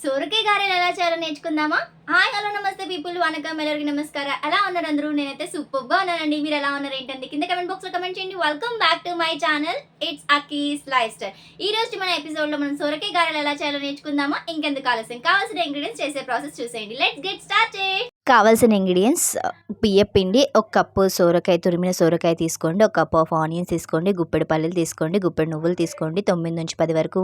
సొరకాయ గారెలు ఎలా చేయాలో నేర్చుకుందామా? హాయ్ హలో నమస్తే పీపుల్, వనకం ಎಲ್ಲರಿಗೂ నమస్కార. ఎలా ఉన్నారు అందరూ? నేనైతే సూపర్గా ఉన్నానండి. మీరు ఎలా ఉన్నారు ఏంటండి కింద కమెంట్ బాక్స్లో కమెంట్ చేయండి. Welcome back to my channel, it's Aki's lifestyle. ఈ రోజు మన ఎపిసోడ్లో మనం సొరకాయ గారెలు ఎలా చేయాలో నేర్చుకుందామా? ఇంకెందుకు ఆలస్యం, కావాల్సిన ఇంగ్రీడియంట్స్ చేసే ప్రాసెస్ చూసేయండి. Let's get started. కావాల్సిన ఇంగ్రీడియంట్స్ బియ్యపిండి, ఒక కప్పు సోరకాయ, తురిమిన సోరకాయ తీసుకోండి, ఒక కప్ ఆఫ్ ఆనియన్స్ తీసుకోండి, గుప్పెడు పల్లీలు తీసుకోండి, గుప్పెడు నువ్వులు తీసుకోండి, 9 నుంచి 10 వరకు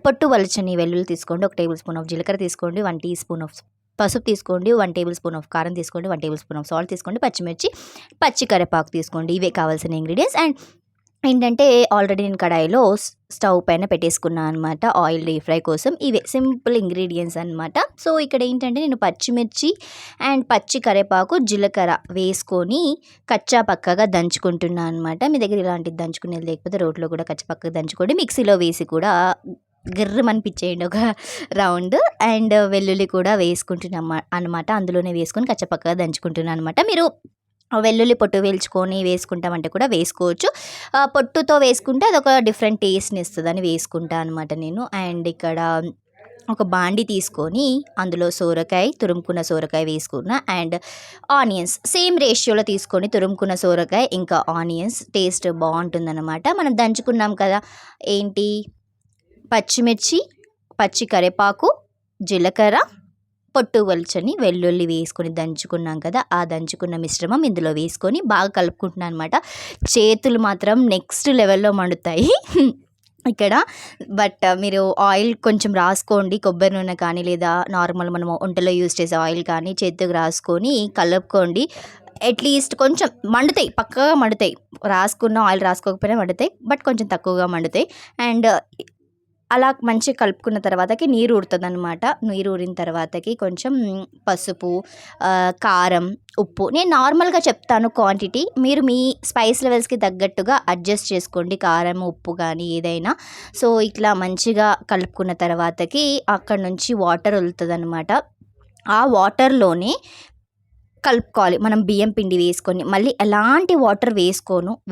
పొట్టు వలచని వెల్లుల్లి తీసుకోండి, 1 టేబుల్ స్పూన్ ఆఫ్ జీలకర్ర తీసుకోండి, 1 టీ స్పూన్ ఆఫ్ పసుపు తీసుకోండి, 1 టేబుల్ స్పూన్ ఆఫ్ కారం తీసుకోండి, 1 టేబుల్ స్పూన్ ఆఫ్ సాల్ట్ తీసుకోండి, పచ్చిమిర్చి, పచ్చి కరివేపాకు తీసుకోండి. ఇవే కావాల్సిన ఇంగ్రీడియంట్స్. అండ్ ఏంటంటే ఆల్రెడీ నేను కడాయిలో స్టవ్ పైన పెట్టేసుకున్నాను అనమాట, ఆయిల్ డీప్ ఫ్రై కోసం. ఇవే సింపుల్ ఇంగ్రీడియంట్స్ అనమాట. సో ఇక్కడ ఏంటంటే నేను పచ్చిమిర్చి అండ్ పచ్చి కరివేపాకు, జీలకర్ర వేసుకొని కచ్చా పక్కగా దంచుకుంటున్నాను అనమాట. మీ దగ్గర ఇలాంటిది దంచుకునేది లేకపోతే రోట్లో కూడా కచ్చా పక్కగా దంచుకోండి, మిక్సీలో వేసి కూడా గిర్రమనిపించేయండి ఒక రౌండ్. అండ్ వెల్లుల్లి కూడా వేసుకుంటున్నాం అనమాట, అందులోనే వేసుకొని కచ్చపక్కగా దంచుకుంటున్నాను అనమాట. మీరు వెల్లుల్లి పొట్టు వేల్చుకొని వేసుకుంటామంటే కూడా వేసుకోవచ్చు, పొట్టుతో వేసుకుంటే అదొక డిఫరెంట్ టేస్ట్ని ఇస్తుందని వేసుకుంటా అనమాట నేను. అండ్ ఇక్కడ ఒక బాండి తీసుకొని అందులో తురుముకున్న సోరకాయ వేసుకున్న, అండ్ ఆనియన్స్ సేమ్ రేషియోలో తీసుకొని తురుముకున్న సోరకాయ ఇంకా ఆనియన్స్ టేస్ట్ బాగుంటుందన్నమాట. మనం దంచుకున్నాం కదా, ఏంటి పచ్చిమిర్చి, పచ్చి కరివేపాకు, జీలకర్ర, పొట్టు వల్చని వెల్లుల్లి వేసుకొని దంచుకున్నాం కదా, ఆ దంచుకున్న మిశ్రమం ఇందులో వేసుకొని బాగా కలుపుకుంటున్నాను అనమాట. చేతులు మాత్రం నెక్స్ట్ లెవెల్లో మండుతాయి ఇక్కడ. బట్ మీరు ఆయిల్ కొంచెం రాసుకోండి, కొబ్బరి నూనె కానీ లేదా నార్మల్ మనం వంటలో యూజ్ చేసే ఆయిల్ కానీ చేతికి రాసుకొని కలుపుకోండి. అట్లీస్ట్ కొంచెం మండుతాయి, పక్కగా మండుతాయి, రాసుకున్న ఆయిల్ రాసుకోకపోయినా మండుతాయి, బట్ కొంచెం తక్కువగా మండుతాయి. అండ్ అలా మంచిగా కలుపుకున్న తర్వాతకి నీరు ఊరుతుంది అనమాట. నీరు ఊరిన తర్వాతకి కొంచెం పసుపు, కారం, ఉప్పు నేను నార్మల్గా చెప్తాను క్వాంటిటీ, మీరు మీ స్పైస్ లెవెల్స్కి తగ్గట్టుగా అడ్జస్ట్ చేసుకోండి, కారం ఉప్పు కానీ ఏదైనా. సో ఇట్లా మంచిగా కలుపుకున్న తర్వాతకి అక్కడ నుంచి వాటర్ వదులుతుంది అనమాట. ఆ వాటర్లోనే కలుపుకోవాలి మనం బియ్యం పిండి వేసుకొని. మళ్ళీ ఎలాంటి వాటర్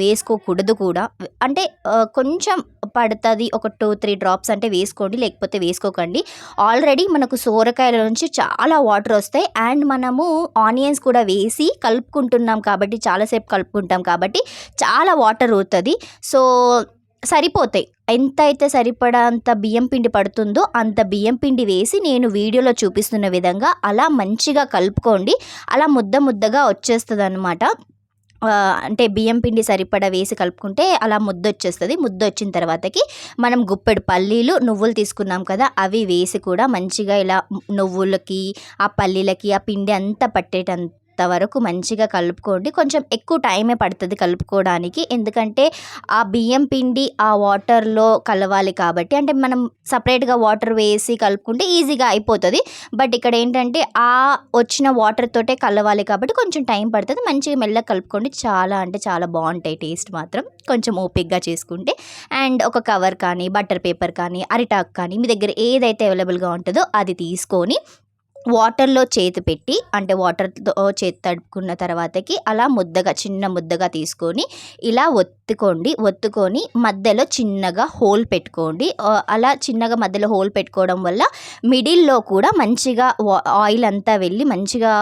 వేసుకోకూడదు కూడా. అంటే కొంచెం పడుతుంది, ఒక 2-3 డ్రాప్స్ అంటే వేసుకోండి, లేకపోతే వేసుకోకండి. ఆల్రెడీ మనకు సోరకాయల నుంచి చాలా వాటర్ వస్తాయి, అండ్ మనము ఆనియన్స్ కూడా వేసి కలుపుకుంటున్నాం కాబట్టి, చాలాసేపు కలుపుకుంటాం కాబట్టి చాలా వాటర్ ఊరుతుంది. సో సరిపోతాయి, ఎంత అయితే సరిపడంత బియ్యం పిండి పడుతుందో అంత బియ్యం పిండి వేసి నేను వీడియోలో చూపిస్తున్న విధంగా అలా మంచిగా కలుపుకోండి. అలా ముద్దగా వచ్చేస్తుంది అనమాట. అంటే బియ్యం పిండి సరిపడా వేసి కలుపుకుంటే అలా ముద్ద వచ్చేస్తుంది. ముద్ద వచ్చిన తర్వాతకి మనం గుప్పెడు పల్లీలు, నువ్వులు తీసుకున్నాం కదా, అవి వేసి కూడా మంచిగా ఇలా నువ్వులకి ఆ పల్లీలకి ఆ పిండి అంతా పట్టేటంత వరకు మంచిగా కలుపుకోండి. కొంచెం ఎక్కువ టైమే పడుతుంది కలుపుకోవడానికి, ఎందుకంటే ఆ బియ్యం పిండి ఆ వాటర్లో కలవాలి కాబట్టి. అంటే మనం సపరేట్గా వాటర్ వేసి కలుపుకుంటే ఈజీగా అయిపోతుంది, బట్ ఇక్కడ ఏంటంటే ఆ వచ్చిన వాటర్ తోటే కలవాలి కాబట్టి కొంచెం టైం పడుతుంది. మంచిగా మెల్లగా కలుపుకోండి, చాలా అంటే చాలా బాగుంటాయి టేస్ట్ మాత్రం, కొంచెం ఓపిక్గా చేసుకుంటే. అండ్ ఒక కవర్ కానీ, బటర్ పేపర్ కానీ, అరిటాక్ కానీ మీ దగ్గర ఏదైతే అవైలబుల్గా ఉంటుందో అది తీసుకొని వాటర్లో చేతి పెట్టి, అంటే వాటర్తో చేతి తడుపుకున్న తర్వాతకి అలా చిన్న ముద్దగా తీసుకొని ఇలా ఒత్తుకొని మధ్యలో చిన్నగా హోల్ పెట్టుకోండి. అలా చిన్నగా మధ్యలో హోల్ పెట్టుకోవడం వల్ల మిడిల్లో కూడా మంచిగా ఆయిల్ అంతా వెళ్ళి మంచిగా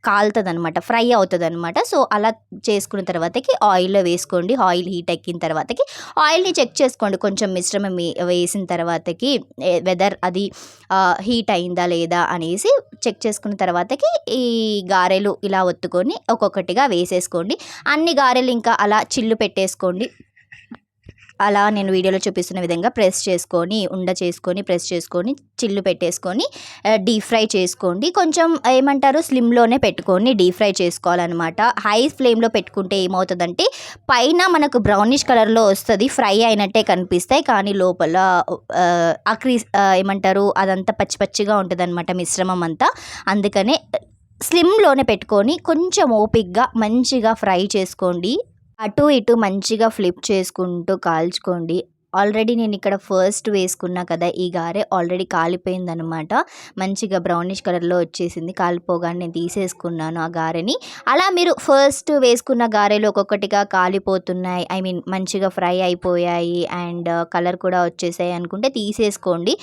కాలుతుంది అనమాట, ఫ్రై అవుతుంది అనమాట. సో అలా చేసుకున్న తర్వాతకి ఆయిల్లో వేసుకోండి. ఆయిల్ హీట్ ఎక్కిన తర్వాతకి ఆయిల్ని చెక్ చేసుకోండి, కొంచెం మిశ్రమం వేసిన తర్వాతకి వెదర్ అది హీట్ అయిందా లేదా అనేసి చెక్ చేసుకున్న తర్వాతకి ఈ గారెలు ఇలా ఒత్తుకొని ఒక్కొక్కటిగా వేసేసుకోండి. అన్ని గారెలు ఇంకా అలా చిల్లు పెట్టేసుకోండి. అలా నేను వీడియోలో చూపిస్తున్న విధంగా ప్రెస్ చేసుకొని చిల్లు పెట్టేసుకొని డీప్ ఫ్రై చేసుకోండి. కొంచెం ఏమంటారు, స్లిమ్లోనే పెట్టుకొని డీప్ ఫ్రై చేసుకోవాలన్నమాట. హై ఫ్లేమ్లో పెట్టుకుంటే ఏమవుతుందంటే పైన మనకు బ్రౌనిష్ కలర్లో వస్తుంది, ఫ్రై అయినట్టే కనిపిస్తాయి, కానీ లోపల ఏమంటారు అదంతా పచ్చిగా ఉంటుంది అనమాట మిశ్రమం అంతా. అందుకనే స్లిమ్లోనే పెట్టుకొని కొంచెం ఓపిక్గా మంచిగా ఫ్రై చేసుకోండి. అటు ఇటు మంచిగా ఫ్లిప్ చేసుకుంటూ కాల్చుకోండి. ఆల్రెడీ నేను ఇక్కడ ఫస్ట్ వేసుకున్నా కదా ఈ గారె ఆల్రెడీ కాలిపోయిందనమాట. మంచిగా బ్రౌనిష్ కలర్లో వచ్చేసింది. కాలిపోగానే నేను తీసేసుకున్నాను ఆ గారెని. అలా మీరు ఫస్ట్ వేసుకున్న గారెలు ఒక్కొక్కటిగా కాలిపోతున్నాయి, ఐ మీన్ మంచిగా ఫ్రై అయిపోయాయి అండ్ కలర్ కూడా వచ్చేసాయి అనుకుంటే తీసేసుకోండి.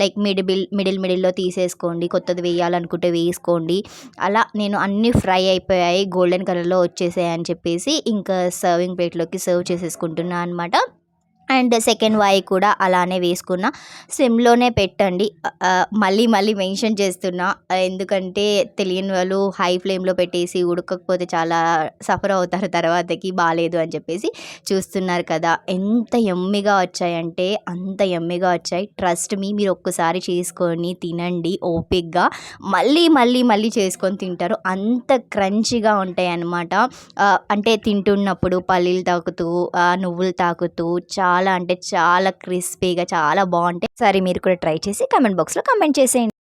లైక్ మిడిల్లో తీసేసుకోండి. కొత్తది వేయాలనుకుంటే వేసుకోండి. అలా నేను అన్నీ ఫ్రై అయిపోయాయి, గోల్డెన్ కలర్లో వచ్చేసాయి అని చెప్పేసి ఇంకా సర్వింగ్ ప్లేట్లోకి సర్వ్ చేసేసుకుంటున్నాను అనమాట. అండ్ సెకండ్ వాయి కూడా అలానే వేసుకున్న. సిమ్లోనే పెట్టండి. మళ్ళీ మెన్షన్ చేస్తున్నా, ఎందుకంటే తెలియని వాళ్ళు హై ఫ్లేమ్లో పెట్టేసి ఉడకకపోతే చాలా సఫర్ అవుతారు తర్వాతకి, బాగాలేదు అని చెప్పేసి. చూస్తున్నారు కదా ఎంత యమ్మీగా వచ్చాయంటే అంత యమ్మీగా వచ్చాయి. ట్రస్ట్ మీ, మీరు ఒక్కసారి చేసుకొని తినండి ఓపిక్గా, మళ్ళీ చేసుకొని తింటారు. అంత క్రంచీగా ఉంటాయి అన్నమాట. అంటే తింటున్నప్పుడు పల్లీలు తాకుతూ నువ్వులు తాకుతూ చాలా అంటే చాలా క్రిస్పీగా చాలా బాగుంటాయి. సరే మీరు కూడా ట్రై చేసి కామెంట్ బాక్స్లో కామెంట్ చేసేయండి.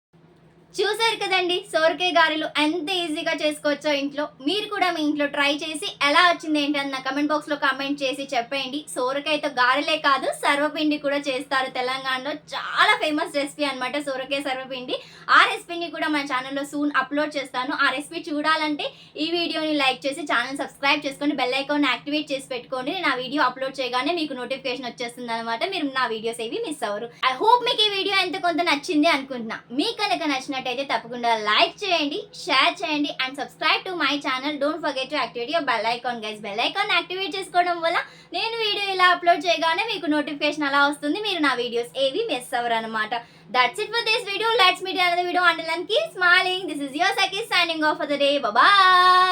చూసారు కదండి సోరకాయ గారెలు ఎంత ఈజీగా చేసుకోవచ్చో ఇంట్లో. మీరు కూడా మీ ఇంట్లో ట్రై చేసి ఎలా వచ్చింది ఏంటని నా కమెంట్ బాక్స్లో కామెంట్ చేసి చెప్పండి. సోరకాయతో గారెలే కాదు సర్వపిండి కూడా చేస్తారు తెలంగాణలో. చాలా ఫేమస్ రెసిపీ అనమాట సోరకాయ సర్వపిండి. ఆ రెసిపీని కూడా మన ఛానల్లో సూన్ అప్లోడ్ చేస్తాను. ఆ రెసిపీ చూడాలంటే ఈ వీడియోని లైక్ చేసి ఛానల్ సబ్స్క్రైబ్ చేసుకొని బెల్ ఐకాన్ యాక్టివేట్ చేసి పెట్టుకోండి. నేను ఆ వీడియో అప్లోడ్ చేయగానే మీకు నోటిఫికేషన్ వచ్చేస్తుంది అనమాట. మీరు నా వీడియోస్ ఏవి మిస్ అవ్వరు. ఐ హోప్ మీకు ఈ వీడియో ఎంత కొంత నచ్చింది అనుకుంటున్నా. మీకు కనుక నచ్చినట్టయితే తప్పకుండా లైక్ చేయండి, షేర్ చేయండి and subscribe to my channel. Don't forget to activate your bell icon guys. Bell icon activate చేసుకోవడం వల్ల నేను వీడియో ఇలా అప్లోడ్ చేయగానే మీకు నోటిఫికేషన్ అలా వస్తుంది. మీరు నా వీడియోస్ ఏవి మిస్ అవ్వరు అనమాట. That's it for this video. Let's meet in another video. Until then, keep smiling. This is your Saki signing off for the day. Bye bye.